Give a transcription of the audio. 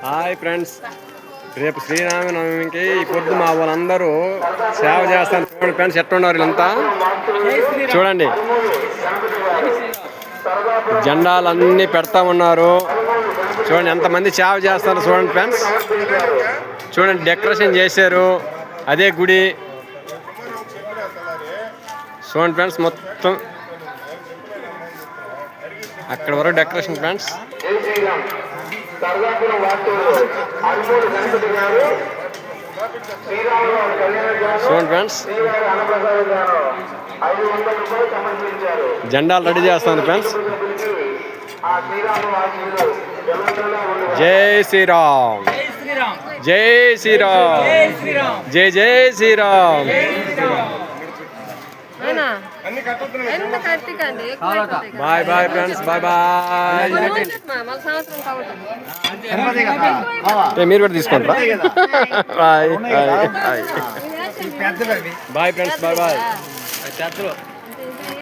Hi friends, రేపు శ్రీరామనవమికి ఈ పొద్దు మా వాళ్ళందరూ సేవ చేస్తాను. చూడండి ఫ్రెండ్స్, ఎట్లా ఉన్నారు వీళ్ళంతా. చూడండి, జెండాలన్నీ పెడతా ఉన్నారు. చూడండి ఎంతమంది సేవ చేస్తారు. చూడండి ఫ్రెండ్స్, చూడండి డెకరేషన్ చేశారు. అదే గుడి. చూడండి ఫ్రెండ్స్, మొత్తం అక్కడ వరకు డెకరేషన్ ఫ్రెండ్స్. చూడండి ఫ్రెండ్స్, జెండాలు రెడీ చేస్తాను ఫ్రెండ్స్. జై శ్రీరామ్, జై శ్రీరామ్, జై జై Shriram. Bye bye friends, bye bye. మీరు కూడా తీసుకుంటారా? Bye bye bye friends, bye bye.